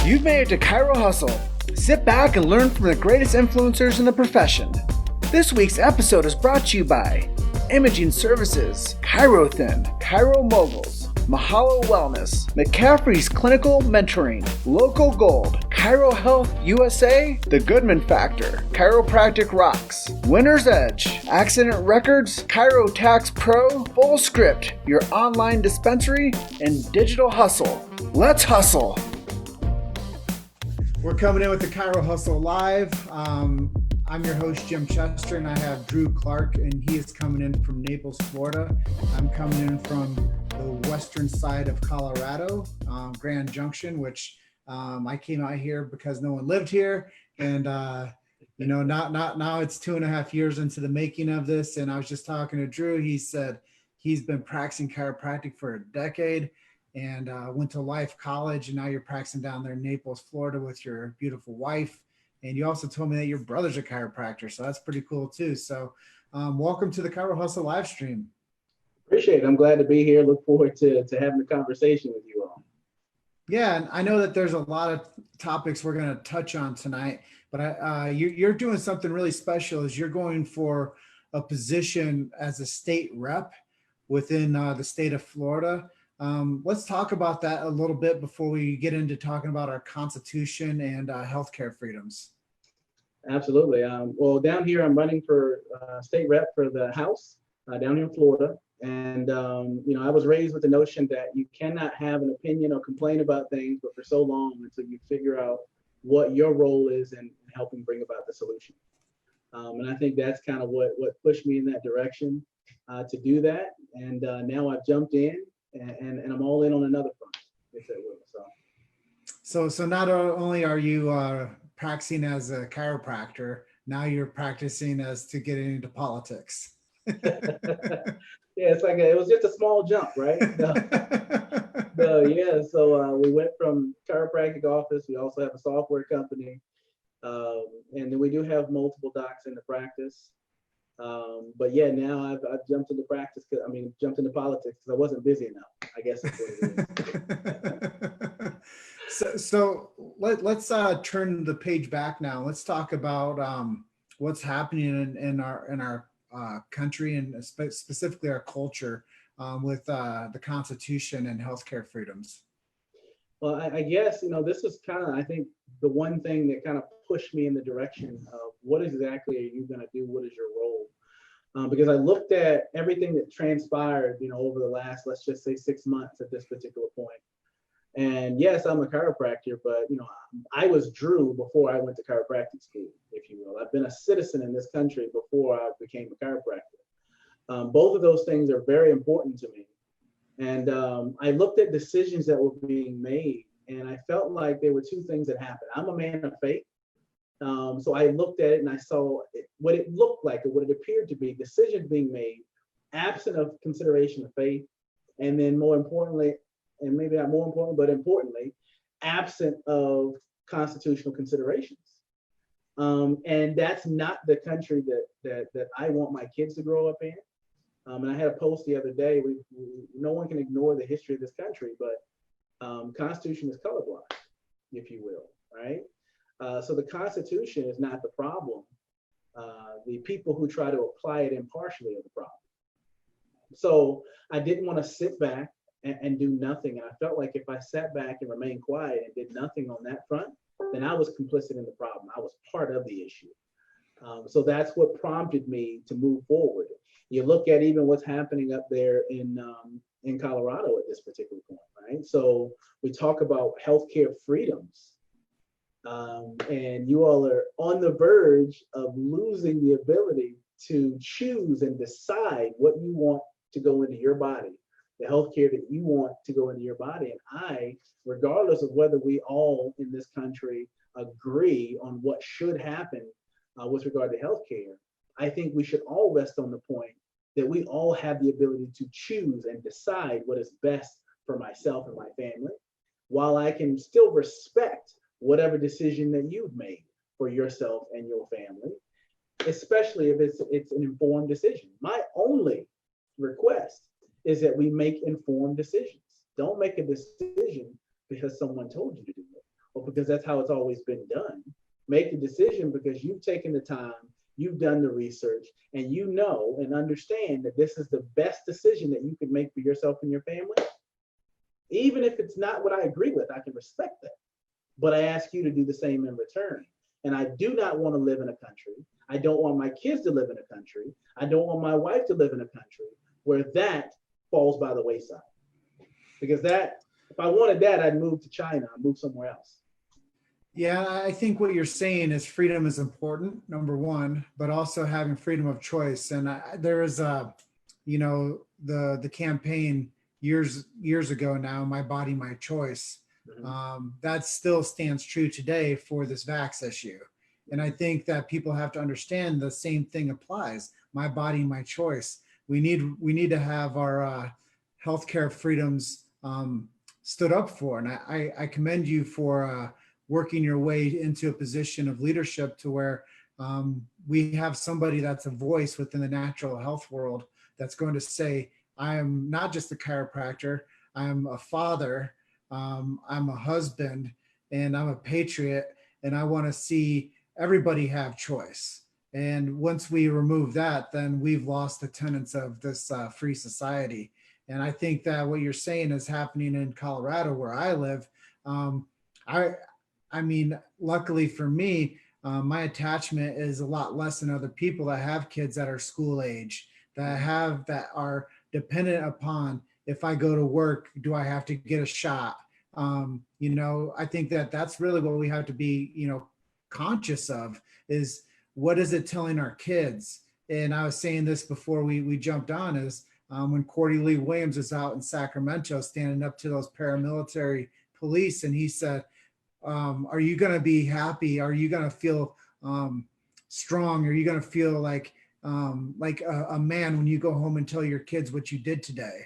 You've made it to Chiro Hustle. Sit back and learn from the greatest influencers in the profession. This week's episode is brought to you by Imaging Services, ChiroThin, Chiro Moguls, Mahalo Wellness, McCaffrey's Clinical Mentoring, Local Gold, Chiro Health USA, The Goodman Factor, Chiropractic Rocks, Winner's Edge, Accident Records, Chiro Tax Pro, Full Script, your online dispensary, and Digital Hustle. Let's hustle! We're coming in with the Chiro Hustle Live. I'm your host, Jim Chester, and I have Drew Clark, and he is coming in from Naples, Florida. I'm coming in from the western side of Colorado, Grand Junction, which I came out here because no one lived here. And, now it's 2.5 years into the making of this. And I was just talking to Drew. He said he's been practicing chiropractic for a decade and went to Life College. And now you're practicing down there in Naples, Florida with your beautiful wife. And you also told me that your brother's a chiropractor. So that's pretty cool too. So welcome to the Chiro Hustle live stream. Appreciate it. I'm glad to be here. Look forward to having a conversation with you all. Yeah, and I know that there's a lot of topics we're going to touch on tonight, but you're doing something really special. Is you're going for a position as a state rep within the state of Florida. Let's talk about that a little bit before we get into talking about our Constitution and healthcare freedoms. Absolutely. Well, down here, I'm running for state rep for the House down here in Florida. And, I was raised with the notion that you cannot have an opinion or complain about things, but for so long until you figure out what your role is in helping bring about the solution. And I think that's kind of what pushed me in that direction to do that. And now I've jumped in and I'm all in on another front, if it will. So not only are you practicing as a chiropractor, now you're practicing as to get into politics. Yeah, it's like it was just a small jump, right? So we went from chiropractic office. We also have a software company, and then we do have multiple docs in the practice. But yeah, now I've jumped into jumped into politics because I wasn't busy enough. I guess that's what it is. So let's turn the page back now. Let's talk about what's happening in our country and specifically our culture with the Constitution and healthcare freedoms. Well, I guess, this is kind of, I think, the one thing that kind of pushed me in the direction of what exactly are you going to do? What is your role? Because I looked at everything that transpired, over the last, let's just say 6 months at this particular point. And yes, I'm a chiropractor, but, I was Drew before I went to chiropractic school, if you will. I've been a citizen in this country before I became a chiropractor. Both of those things are very important to me. And I looked at decisions that were being made, and I felt like there were two things that happened. I'm a man of faith. So I looked at it and I saw what it looked like or what it appeared to be, decisions being made absent of consideration of faith. And then more importantly, and maybe not more important, but importantly, absent of constitutional considerations. And that's not the country that I want my kids to grow up in. And I had a post the other day, no one can ignore the history of this country, but Constitution is colorblind, if you will, right? So the Constitution is not the problem. The people who try to apply it impartially are the problem. So I didn't want to sit back and do nothing. And I felt like if I sat back and remained quiet and did nothing on that front, then I was complicit in the problem. I was part of the issue. So that's what prompted me to move forward. You look at even what's happening up there in Colorado at this particular point, right? So we talk about healthcare freedoms. And you all are on the verge of losing the ability to choose and decide what you want to go into your body, the healthcare that you want to go into your body. And regardless of whether we all in this country agree on what should happen with regard to healthcare, I think we should all rest on the point that we all have the ability to choose and decide what is best for myself and my family, while I can still respect whatever decision that you've made for yourself and your family, especially if it's an informed decision. My only request is that we make informed decisions. Don't make a decision because someone told you to do it, Well, because that's how it's always been done. Make the decision because you've taken the time, you've done the research, and you know and understand that this is the best decision that you can make for yourself and your family. Even if it's not what I agree with, I can respect that. But I ask you to do the same in return. And I do not want to live in a country. I don't want my kids to live in a country. I don't want my wife to live in a country where that falls by the wayside. Because that, if I wanted that, I'd move to China, I'd move somewhere else. Yeah, I think what you're saying is freedom is important, number one, but also having freedom of choice. And there is the campaign years ago now, My Body, My Choice. That still stands true today for this vax issue. And I think that people have to understand the same thing applies. My body, my choice. We need to have our healthcare freedoms stood up for. And I commend you for working your way into a position of leadership to where we have somebody that's a voice within the natural health world that's going to say, I am not just a chiropractor, I'm a father, I'm a husband, and I'm a patriot, and I want to see everybody have choice. And once we remove that, then we've lost the tenets of this free society. And I think that what you're saying is happening in Colorado, where I live. I mean, luckily for me, my attachment is a lot less than other people that have kids that are school age, that are dependent upon, if I go to work, do I have to get a shot? I think that that's really what we have to be, conscious of, is what is it telling our kids? And I was saying this before we jumped on, is when Cordy Lee Williams was out in Sacramento standing up to those paramilitary police, and he said, are you going to be happy? Are you going to feel strong? Are you going to feel like a man when you go home and tell your kids what you did today?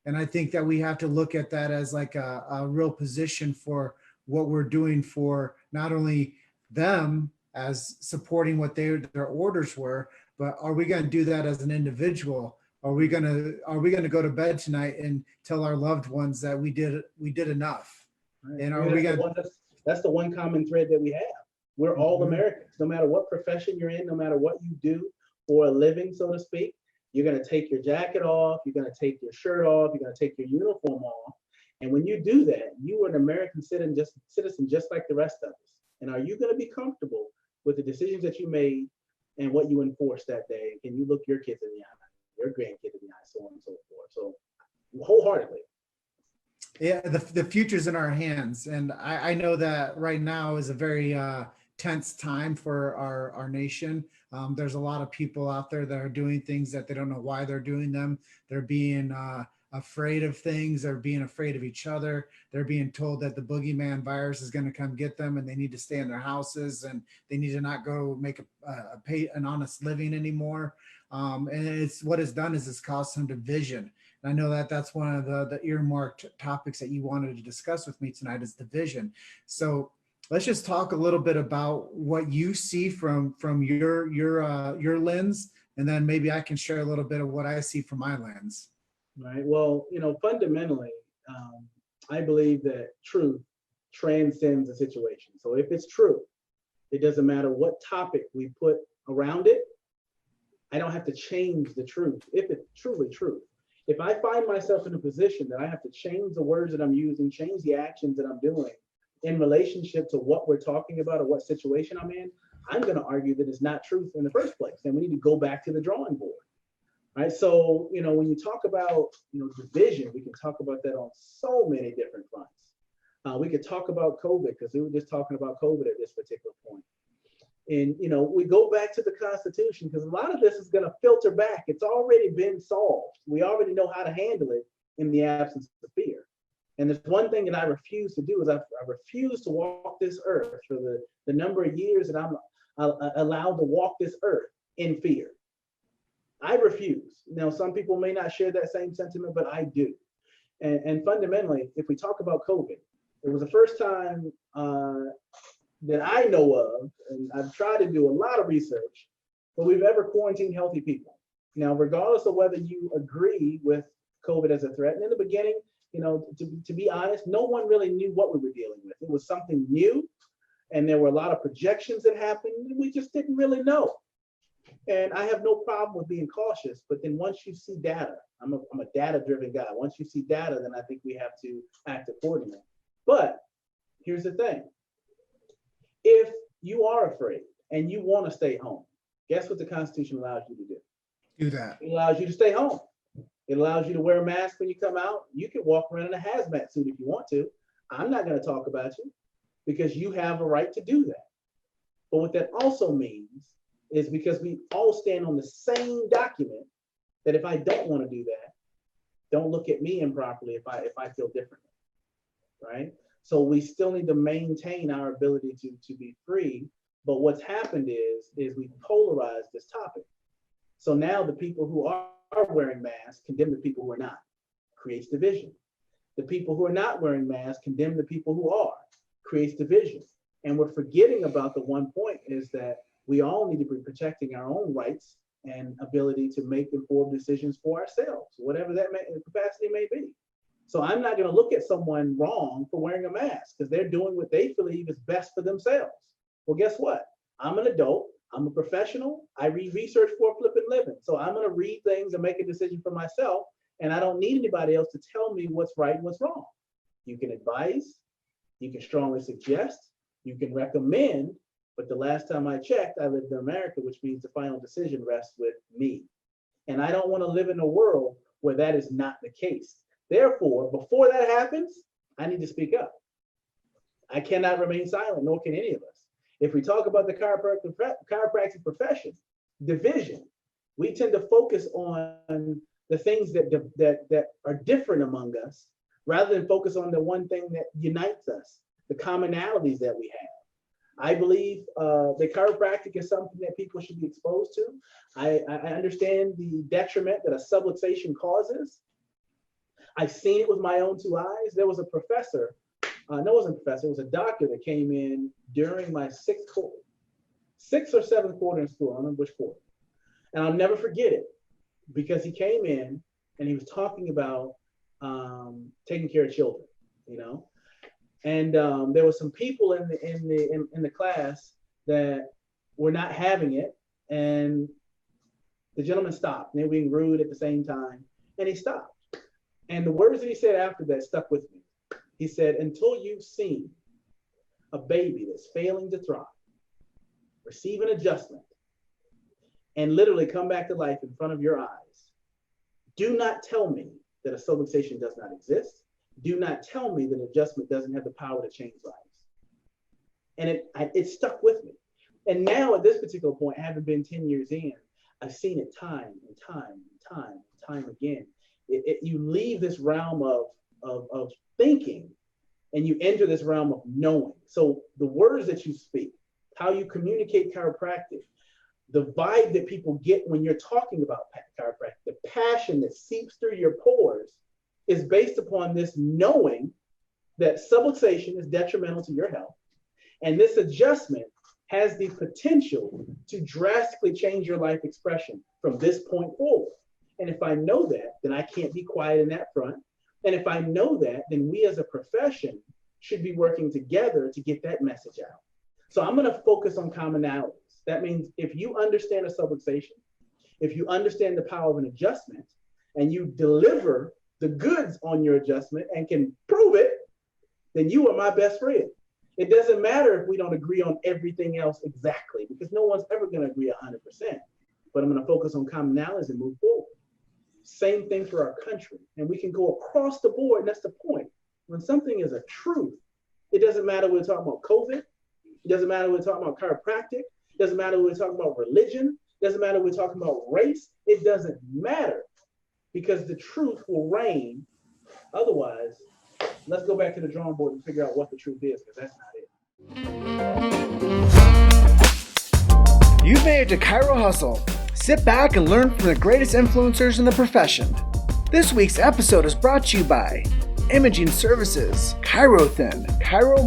And I think that we have to look at that as like a real position for what we're doing for not only them as supporting what their orders were, but are we going to do that as an individual? Are we going to go to bed tonight and tell our loved ones that we did enough? Right. And are we going to? That's the one common thread that we have. We're all Americans, no matter what profession you're in, no matter what you do for a living, so to speak. You're going to take your jacket off, you're going to take your shirt off, you're going to take your uniform off. And when you do that, you are an American citizen just like the rest of us. And are you going to be comfortable with the decisions that you made and what you enforced that day? Can you look your kids in the eye, your grandkids in the eye, so on and so forth? So wholeheartedly. Yeah, the future's in our hands. And I know that right now is a very tense time for our nation. There's a lot of people out there that are doing things that they don't know why they're doing them. They're being afraid of things. They're being afraid of each other. They're being told that the boogeyman virus is going to come get them and they need to stay in their houses and they need to not go make an honest living anymore. And what it's done is it's caused some division. And I know that that's one of the earmarked topics that you wanted to discuss with me tonight, is division. So let's just talk a little bit about what you see from your lens, and then maybe I can share a little bit of what I see from my lens. Right. Well, fundamentally, I believe that truth transcends the situation. So if it's true, it doesn't matter what topic we put around it. I don't have to change the truth if it's truly true. If I find myself in a position that I have to change the words that I'm using, change the actions that I'm doing in relationship to what we're talking about or what situation I'm in, I'm going to argue that it's not truth in the first place. And we need to go back to the drawing board. Right. So, when you talk about, division, we can talk about that on so many different fronts. We could talk about COVID, because we were just talking about COVID at this particular point. And, we go back to the Constitution, because a lot of this is going to filter back. It's already been solved. We already know how to handle it in the absence of fear. And there's one thing that I refuse to do, is I refuse to walk this earth for the number of years that I'm allowed to walk this earth in fear. I refuse. Now, some people may not share that same sentiment, but I do. And fundamentally, if we talk about COVID, it was the first time that I know of, and I've tried to do a lot of research, but we've ever quarantined healthy people. Now, regardless of whether you agree with COVID as a threat, and in the beginning, To be honest, no one really knew what we were dealing with. It was something new, and there were a lot of projections that happened, and we just didn't really know. And I have no problem with being cautious, but then once you see data, I'm a data-driven guy. Once you see data, then I think we have to act accordingly. But here's the thing. If you are afraid and you want to stay home, guess what the Constitution allows you to do? Do that. It allows you to stay home. It allows you to wear a mask when you come out. You can walk around in a hazmat suit if you want to. I'm not going to talk about you because you have a right to do that. But what that also means is because we all stand on the same document that if I don't want to do that, don't look at me improperly if I feel differently, right? So we still need to maintain our ability to be free. But what's happened is we polarize this topic. So now the people who are wearing masks condemn the people who are not, creates division. The people who are not wearing masks condemn the people who are, creates division. And we're forgetting about the one point is that we all need to be protecting our own rights and ability to make informed decisions for ourselves, whatever that capacity may be. So I'm not going to look at someone wrong for wearing a mask because they're doing what they believe is best for themselves. Well, guess what? I'm an adult. I'm a professional. I read research for a flipping living. So I'm going to read things and make a decision for myself. And I don't need anybody else to tell me what's right and what's wrong. You can advise, you can strongly suggest, you can recommend. But the last time I checked, I lived in America, which means the final decision rests with me. And I don't want to live in a world where that is not the case. Therefore, before that happens, I need to speak up. I cannot remain silent, nor can any of us. If we talk about the chiropractic profession, division, we tend to focus on the things that are different among us, rather than focus on the one thing that unites us, the commonalities that we have. I believe that chiropractic is something that people should be exposed to. I understand the detriment that a subluxation causes. I've seen it with my own two eyes. There was a professor, no, it wasn't a professor, it was a doctor that came in during my sixth or seventh quarter in school, I don't remember which quarter. And I'll never forget it because he came in and he was talking about taking care of children, you know? And there were some people in the class that were not having it, and the gentleman stopped. And they were being rude at the same time, and he stopped. And the words that he said after that stuck with me. He said, "Until you've seen a baby that's failing to thrive, receive an adjustment, and literally come back to life in front of your eyes, do not tell me that a subluxation does not exist. Do not tell me that adjustment doesn't have the power to change lives." And it stuck with me. And now at this particular point, having been 10 years in, I've seen it time and time again. You leave this realm of thinking and you enter this realm of knowing. So the words that you speak, how you communicate chiropractic, the vibe that people get when you're talking about chiropractic, the passion that seeps through your pores is based upon this knowing that subluxation is detrimental to your health. And this adjustment has the potential to drastically change your life expression from this point forward. And if I know that, then I can't be quiet in that front. And if I know that, then we as a profession should be working together to get that message out. So I'm going to focus on commonalities. That means if you understand a subluxation, if you understand the power of an adjustment, and you deliver the goods on your adjustment and can prove it, then you are my best friend. It doesn't matter if we don't agree on everything else exactly, because no one's ever going to agree 100%. But I'm going to focus on commonalities and move forward. Same thing for our country. And we can go across the board, and that's the point. When something is a truth, it doesn't matter whether we're talking about COVID, it doesn't matter whether we're talking about chiropractic, it doesn't matter whether we're talking about religion, it doesn't matter whether we're talking about race, it doesn't matter, because the truth will reign. Otherwise, let's go back to the drawing board and figure out what the truth is, because that's not it. You've made it to Chiro Hustle. Sit back and learn from the greatest influencers in the profession. This week's episode is brought to you by Imaging Services, Chiro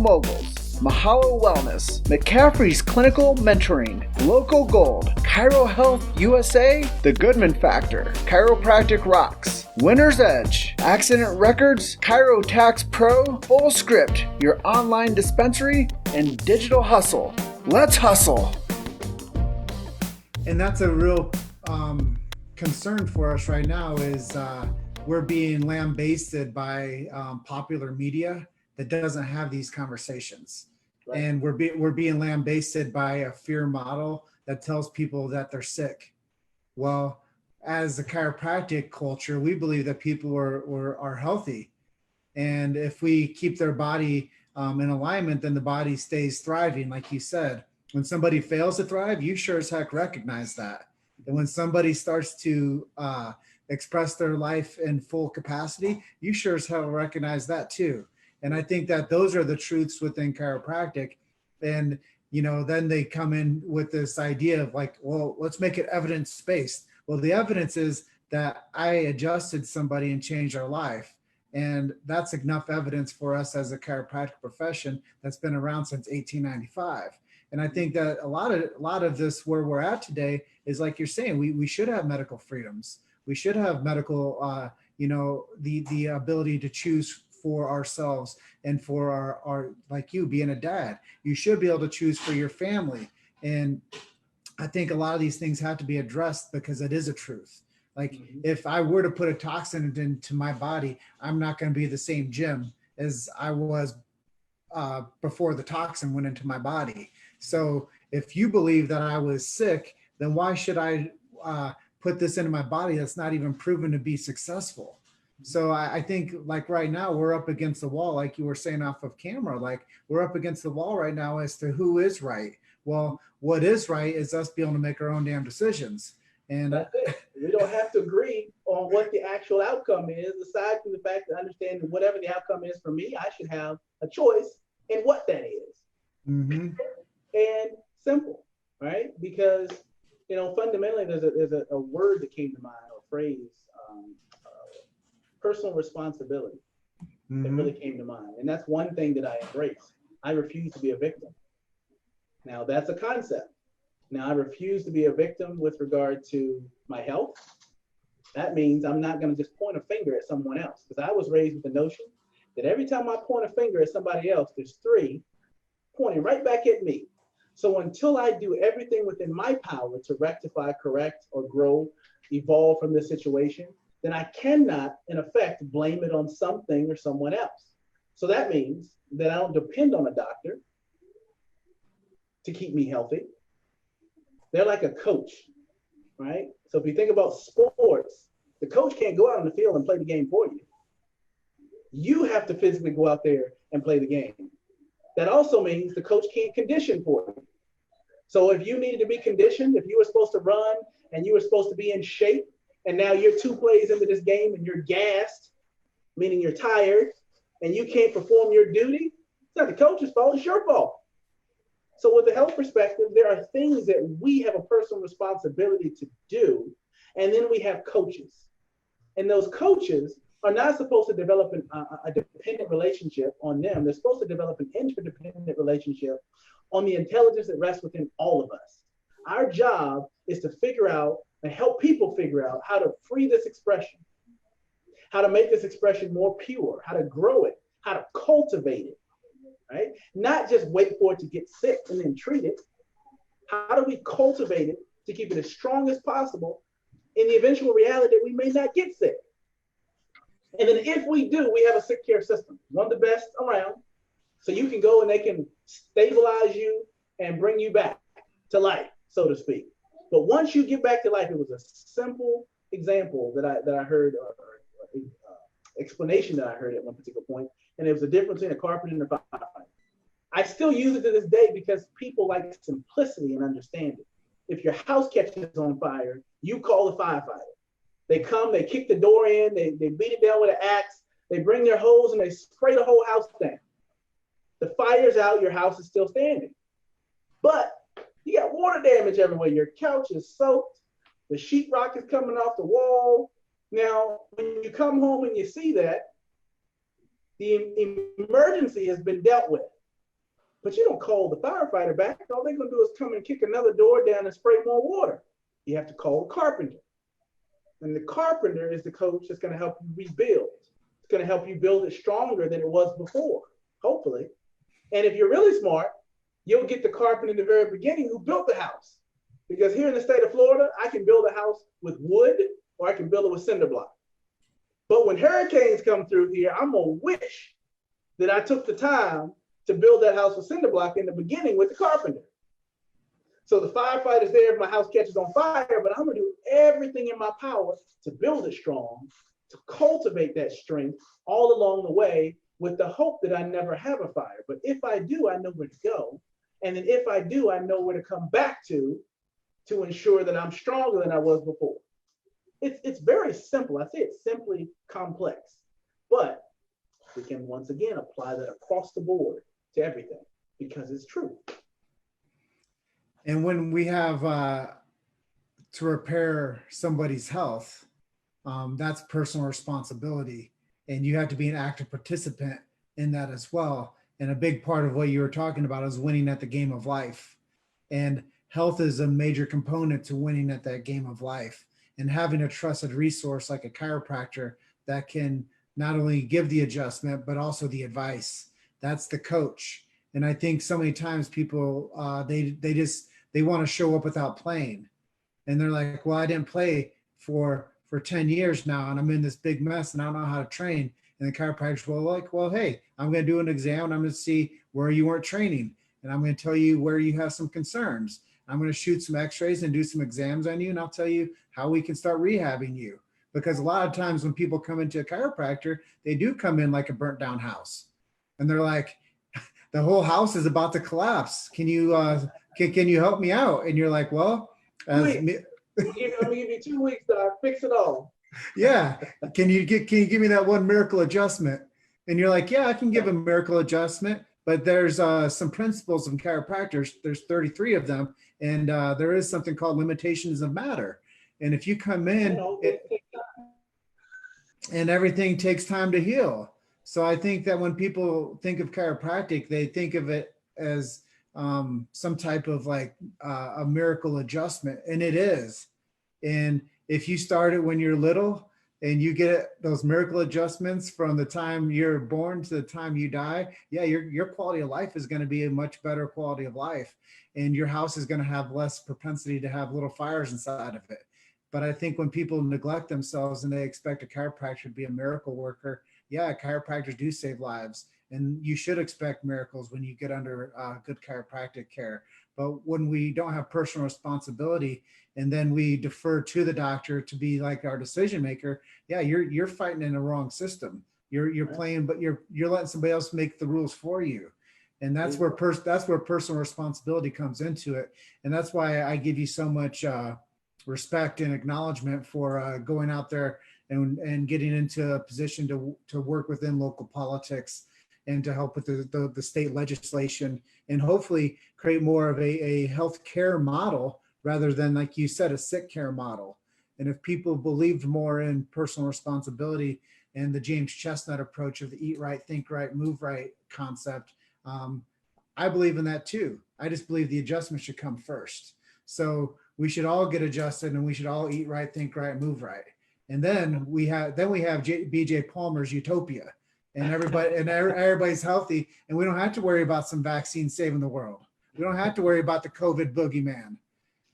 Moguls, Mahalo Wellness, McCaffrey's Clinical Mentoring, Local Gold, Chiro Health USA, The Goodman Factor, Chiropractic Rocks, Winner's Edge, Accident Records, Chiro Tax Pro, Full Script, your online dispensary, and Digital Hustle. Let's hustle. And that's a real concern for us right now is we're being lambasted by popular media that doesn't have these conversations. Right. And we're being lambasted by a fear model that tells people that they're sick. Well, as a chiropractic culture, we believe that people are healthy. And if we keep their body in alignment, then the body stays thriving, like you said. When somebody fails to thrive, you sure as heck recognize that. And when somebody starts to express their life in full capacity, you sure as hell recognize that too. And I think that those are the truths within chiropractic. And, then they come in with this idea of like, well, let's make it evidence-based. Well, the evidence is that I adjusted somebody and changed their life. And that's enough evidence for us as a chiropractic profession that's been around since 1895. And I think that a lot of this where we're at today is like you're saying, we should have medical freedoms. We should have medical, the ability to choose for ourselves and for our, like you being a dad, you should be able to choose for your family. And I think a lot of these things have to be addressed because it is a truth. Like if I were to put a toxin into my body, I'm not going to be the same Jim as I was before the toxin went into my body. So if you believe that I was sick, then why should I put this into my body that's not even proven to be successful? So I think like right now we're up against the wall, like you were saying off of camera, like we're up against the wall right now as to who is right. Well, what is right is us being able to make our own damn decisions. And that's it. We don't have to agree on what the actual outcome is, aside from the fact that understanding whatever the outcome is for me, I should have a choice in what that is. Mm-hmm. And simple, right? Because, fundamentally there's a word that came to mind, or a phrase, personal responsibility. Mm-hmm. That really came to mind. And that's one thing that I embrace. I refuse to be a victim. Now that's a concept. Now I refuse to be a victim with regard to my health. That means I'm not going to just point a finger at someone else, because I was raised with the notion that every time I point a finger at somebody else, there's three pointing right back at me. So until I do everything within my power to rectify, correct, or grow, evolve from this situation, then I cannot, in effect, blame it on something or someone else. So that means that I don't depend on a doctor to keep me healthy. They're like a coach, right? So if you think about sports, the coach can't go out on the field and play the game for you. You have to physically go out there and play the game. That also means the coach can't condition for you. So if you needed to be conditioned, if you were supposed to run and you were supposed to be in shape, and now you're 2 plays into this game and you're gassed, meaning you're tired, and you can't perform your duty, it's not the coach's fault, it's your fault. So with the health perspective, there are things that we have a personal responsibility to do, and then we have coaches. And those coaches are not supposed to develop a dependent relationship on them. They're supposed to develop an interdependent relationship on the intelligence that rests within all of us. Our job is to figure out and help people figure out how to free this expression, how to make this expression more pure, how to grow it, how to cultivate it, right? Not just wait for it to get sick and then treat it. How do we cultivate it to keep it as strong as possible in the eventual reality that we may not get sick? And then if we do, we have a sick care system, one of the best around. So you can go and they can stabilize you and bring you back to life, so to speak. But once you get back to life, it was a simple example that I heard, or explanation that I heard at one particular point, and it was the difference between a carpenter and a firefighter. I still use it to this day because people like simplicity and understanding. If your house catches on fire, you call the firefighter. They come, they kick the door in, they beat it down with an axe, they bring their hose and they spray the whole house down. The fire's out, your house is still standing. But you got water damage everywhere. Your couch is soaked, the sheetrock is coming off the wall. Now, when you come home and you see that, the emergency has been dealt with. But you don't call the firefighter back. All they're going to do is come and kick another door down and spray more water. You have to call the carpenter. And the carpenter is the coach that's going to help you rebuild. It's going to help you build it stronger than it was before, hopefully. And if you're really smart, you'll get the carpenter in the very beginning who built the house. Because here in the state of Florida, I can build a house with wood or I can build it with cinder block. But when hurricanes come through here, I'm going to wish that I took the time to build that house with cinder block in the beginning with the carpenter. So the firefighter's there if my house catches on fire, but I'm going to do everything in my power to build it strong, to cultivate that strength all along the way with the hope that I never have a fire. But if I do, I know where to go. And then if I do, I know where to come back to ensure that I'm stronger than I was before. It's very simple. I say it's simply complex, but we can once again apply that across the board to everything because it's true. And when we have to repair somebody's health, that's personal responsibility. And you have to be an active participant in that as well. And a big part of what you were talking about is winning at the game of life. And health is a major component to winning at that game of life. And having a trusted resource like a chiropractor that can not only give the adjustment, but also the advice. That's the coach. And I think so many times people, they want to show up without playing. And they're like, well, I didn't play for 10 years now, and I'm in this big mess and I don't know how to train. And the chiropractor's well, hey, I'm going to do an exam and I'm going to see where you weren't training. And I'm going to tell you where you have some concerns. I'm going to shoot some x-rays and do some exams on you. And I'll tell you how we can start rehabbing you. Because a lot of times when people come into a chiropractor, they do come in like a burnt down house. And they're like, the whole house is about to collapse. Can you help me out? And you're like, well, I'm going to give you 2 weeks to fix it all. Yeah. Can you give me that one miracle adjustment? And you're like, yeah, I can give a miracle adjustment, but there's some principles in chiropractors. There's 33 of them. And there is something called limitations of matter. And if you come in and everything takes time to heal. So I think that when people think of chiropractic, they think of it as some type of like a miracle adjustment, and it is. And if you start it when you're little and you get those miracle adjustments from the time you're born to the time you die, yeah, your quality of life is going to be a much better quality of life, and your house is going to have less propensity to have little fires inside of it. But I think when people neglect themselves and they expect a chiropractor to be a miracle worker, yeah, chiropractors do save lives. And you should expect miracles when you get under good chiropractic care. But when we don't have personal responsibility and then we defer to the doctor to be like our decision maker, yeah, you're fighting in the wrong system. You're playing, but you're letting somebody else make the rules for you. And that's where personal responsibility comes into it. And that's why I give you so much respect and acknowledgement for going out there and getting into a position to work within local politics and to help with the state legislation and hopefully create more of a health care model rather than, like you said, a sick care model. And if people believed more in personal responsibility and the James Chestnut approach of the eat right, think right, move right concept, I believe in that too. I just believe the adjustment should come first. So we should all get adjusted and we should all eat right, think right, move right. And then we have BJ Palmer's utopia. And everybody's healthy, and we don't have to worry about some vaccine saving the world. We don't have to worry about the COVID boogeyman.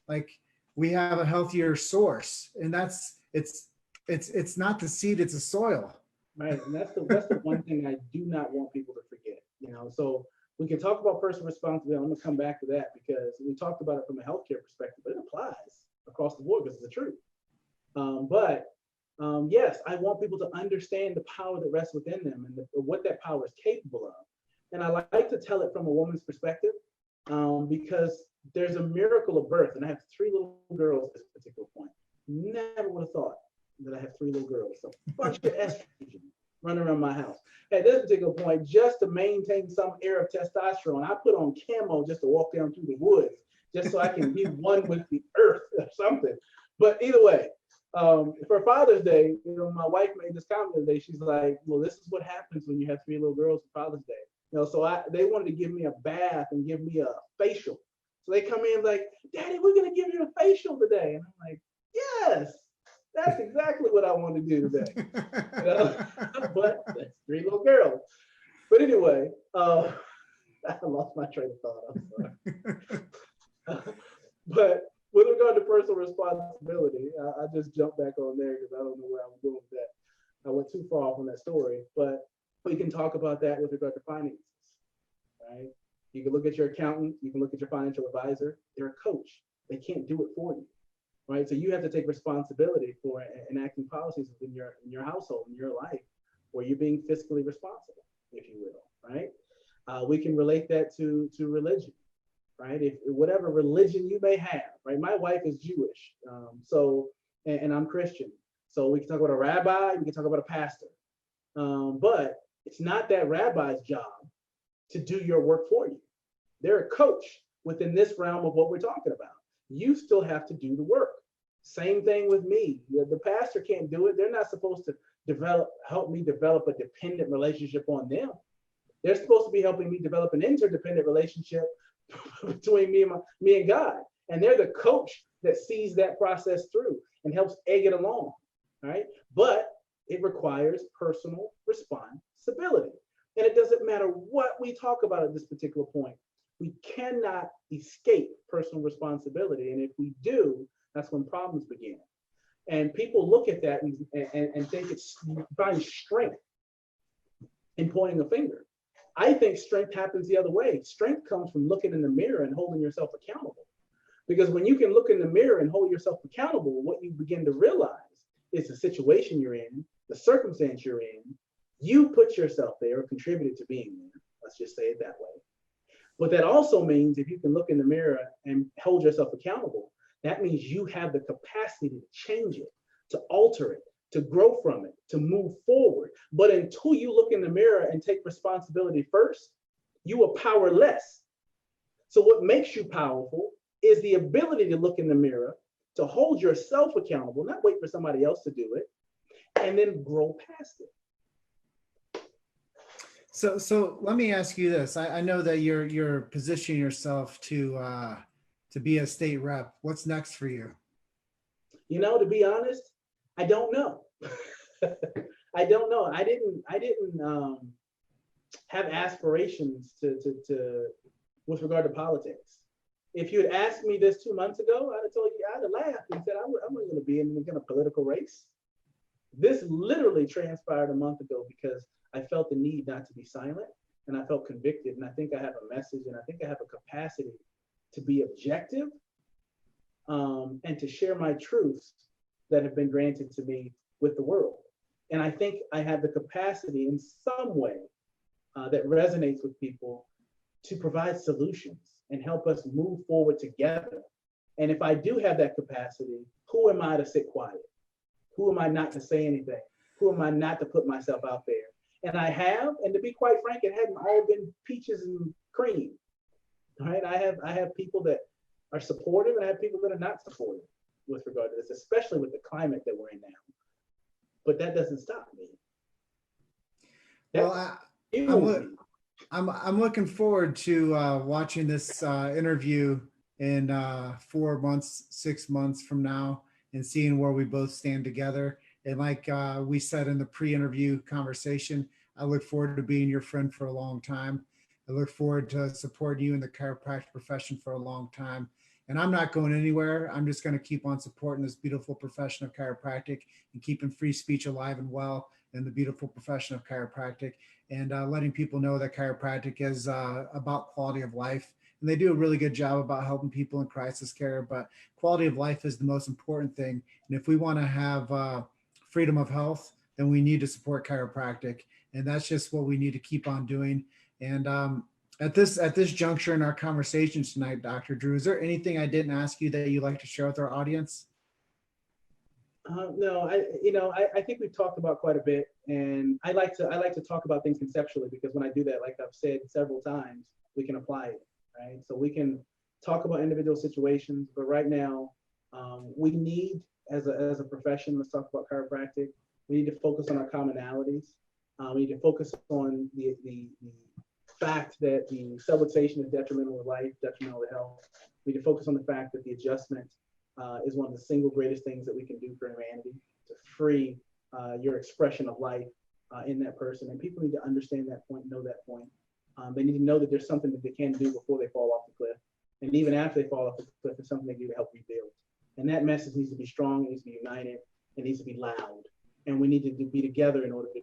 Like, we have a healthier source, and it's not the seed, it's the soil. Right, and that's the one thing I do not want people to forget. So we can talk about personal responsibility. I'm gonna come back to that because we talked about it from a healthcare perspective, but it applies across the board because it's the truth. Yes, I want people to understand the power that rests within them and what that power is capable of. And I like to tell it from a woman's perspective because there's a miracle of birth. And I have 3 little girls at this particular point. Never would have thought that I have 3 little girls. So a bunch of estrogen running around my house. At this particular point, just to maintain some air of testosterone, I put on camo just to walk down through the woods, just so I can be one with the earth or something. But either way, for Father's Day, my wife made this comment today. She's like, well, this is what happens when you have 3 little girls for Father's Day. So they wanted to give me a bath and give me a facial. So they come in like, Daddy, we're going to give you a facial today. And I'm like, yes, That's exactly what I want to do today. You know? But that's three little girls. But anyway, I lost my train of thought. I'm sorry. But with regard to personal responsibility, I just jumped back on there because I don't know where I was going with that. I went too far off on that story, but we can talk about that with regard to finances, right? You can look at your accountant, you can look at your financial advisor. They're a coach. They can't do it for you, right? So you have to take responsibility for enacting policies in your household, in your life, where you're being fiscally responsible, if you will, right? We can relate that to religion, right? If whatever religion you may have, right? My wife is Jewish, and I'm Christian, so we can talk about a rabbi, we can talk about a pastor, but it's not that rabbi's job to do your work for you. They're a coach within this realm of what we're talking about. You still have to do the work. Same thing with me. The pastor can't do it. They're not supposed to help me develop a dependent relationship on them. They're supposed to be helping me develop an interdependent relationship between me and God. And they're the coach that sees that process through and helps egg it along, right? But it requires personal responsibility. And it doesn't matter what we talk about at this particular point. We cannot escape personal responsibility. And if we do, that's when problems begin. And people look at that and think it's find strength in pointing a finger. I think strength happens the other way. Strength comes from looking in the mirror and holding yourself accountable. Because when you can look in the mirror and hold yourself accountable, what you begin to realize is the situation you're in, the circumstance you're in, you put yourself there or contributed to being there. Let's just say it that way. But that also means if you can look in the mirror and hold yourself accountable, that means you have the capacity to change it, to alter it, to grow from it, to move forward. But until you look in the mirror and take responsibility first, you are powerless. So what makes you powerful is the ability to look in the mirror, to hold yourself accountable, not wait for somebody else to do it, and then grow past it. So let me ask you this. I know that you're positioning yourself to be a state rep. What's next for you? You know, to be honest, I don't know. I don't know. I didn't have aspirations to with regard to politics. If you had asked me this 2 months ago, I'd have told you, I'd have laughed and said, I'm not going to be in a political race. This literally transpired a month ago because I felt the need not to be silent, and I felt convicted, and I think I have a message, and I think I have a capacity to be objective and to share my truths that have been granted to me with the world. And I think I have the capacity in some way that resonates with people to provide solutions and help us move forward together. And if I do have that capacity, who am I to sit quiet? Who am I not to say anything? Who am I not to put myself out there? And I have, and to be quite frank, it hasn't all been peaches and cream, right? I have people that are supportive, and I have people that are not supportive with regard to this, especially with the climate that we're in now. But that doesn't stop me. I'm looking forward to watching this interview in 4 months, 6 months from now, and seeing where we both stand together. And like we said in the pre-interview conversation, I look forward to being your friend for a long time. I look forward to supporting you in the chiropractic profession for a long time. And I'm not going anywhere. I'm just going to keep on supporting this beautiful profession of chiropractic and keeping free speech alive and well in the beautiful profession of chiropractic, and letting people know that chiropractic is about quality of life. And they do a really good job about helping people in crisis care, but quality of life is the most important thing. And if we want to have freedom of health, then we need to support chiropractic. And that's just what we need to keep on doing. And at this juncture in our conversation tonight, Dr. Drew, is there anything I didn't ask you that you'd like to share with our audience? No, I think we've talked about quite a bit, and I like to talk about things conceptually, because when I do that, like I've said several times, we can apply it, right? So we can talk about individual situations, but right now, we need, as a profession, let's talk about chiropractic. We need to focus on our commonalities. We need to focus on the fact that the subluxation is detrimental to life, detrimental to health. We need to focus on the fact that the adjustment is one of the single greatest things that we can do for humanity, to free your expression of life in that person. And people need to understand that point, know that point. They need to know that there's something that they can do before they fall off the cliff. And even after they fall off the cliff, there's something they can do to help rebuild. And that message needs to be strong, it needs to be united, it needs to be loud. And we need to be together in order to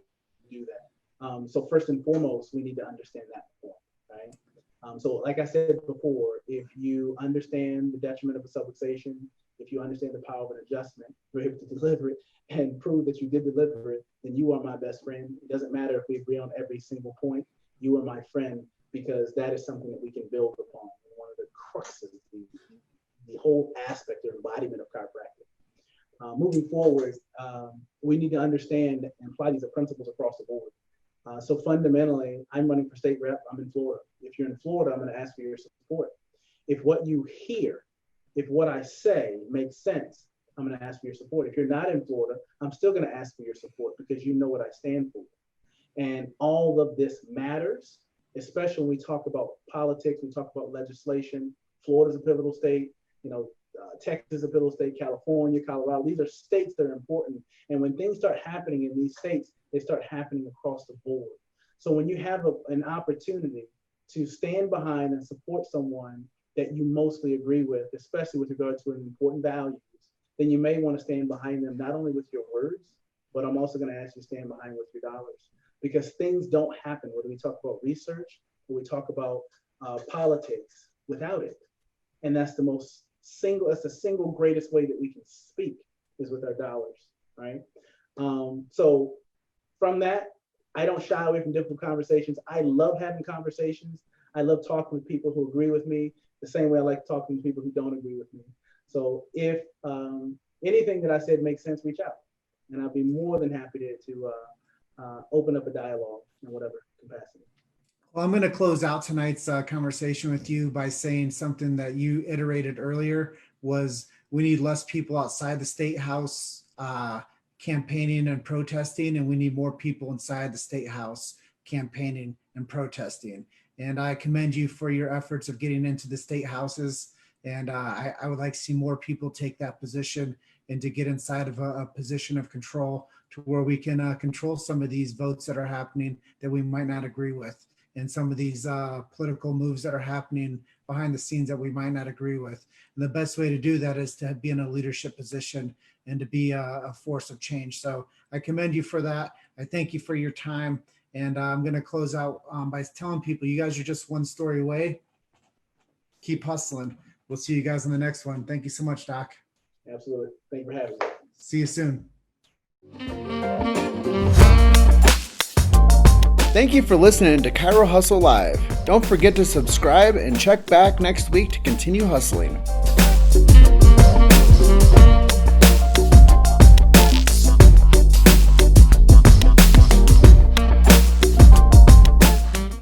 do that. So first and foremost, we need to understand that point, right? So like I said before, if you understand the detriment of a subluxation, if you understand the power of an adjustment, you're able to deliver it and prove that you did deliver it, then you are my best friend. It doesn't matter if we agree on every single point, you are my friend, because that is something that we can build upon. One of the cruxes, the whole aspect or embodiment of chiropractic. Moving forward, we need to understand and apply these principles across the board. So fundamentally, I'm running for state rep, I'm in Florida. If you're in Florida, I'm gonna ask for your support. If what you hear, if what I say makes sense, I'm gonna ask for your support. If you're not in Florida, I'm still gonna ask for your support because you know what I stand for. And all of this matters, especially when we talk about politics, we talk about legislation. Florida's a pivotal state, Texas is a pivotal state, California, Colorado, these are states that are important. And when things start happening in these states, they start happening across the board. So when you have an opportunity to stand behind and support someone that you mostly agree with, especially with regard to important values, then you may want to stand behind them, not only with your words, but I'm also going to ask you to stand behind with your dollars. Because things don't happen, whether we talk about research or we talk about politics, without it. And that's the single greatest way that we can speak is with our dollars, right? So from that, I don't shy away from difficult conversations. I love having conversations. I love talking with people who agree with me the same way I like talking to people who don't agree with me. So if anything that I said makes sense, reach out. And I'll be more than happy to open up a dialogue in whatever capacity. Well, I'm going to close out tonight's conversation with you by saying something that you iterated earlier was we need less people outside the state house campaigning and protesting, and we need more people inside the state house campaigning and protesting. And I commend you for your efforts of getting into the state houses. And I would like to see more people take that position and to get inside of a position of control to where we can control some of these votes that are happening that we might not agree with, and some of these political moves that are happening behind the scenes that we might not agree with. And the best way to do that is to be in a leadership position and to be a force of change. So I commend you for that. I thank you for your time. And I'm going to close out by telling people you guys are just one story away. Keep hustling. We'll see you guys in the next one. Thank you so much, Doc. Absolutely. Thank you for having me. See you soon. Thank you for listening to Chiro Hustle Live. Don't forget to subscribe and check back next week to continue hustling.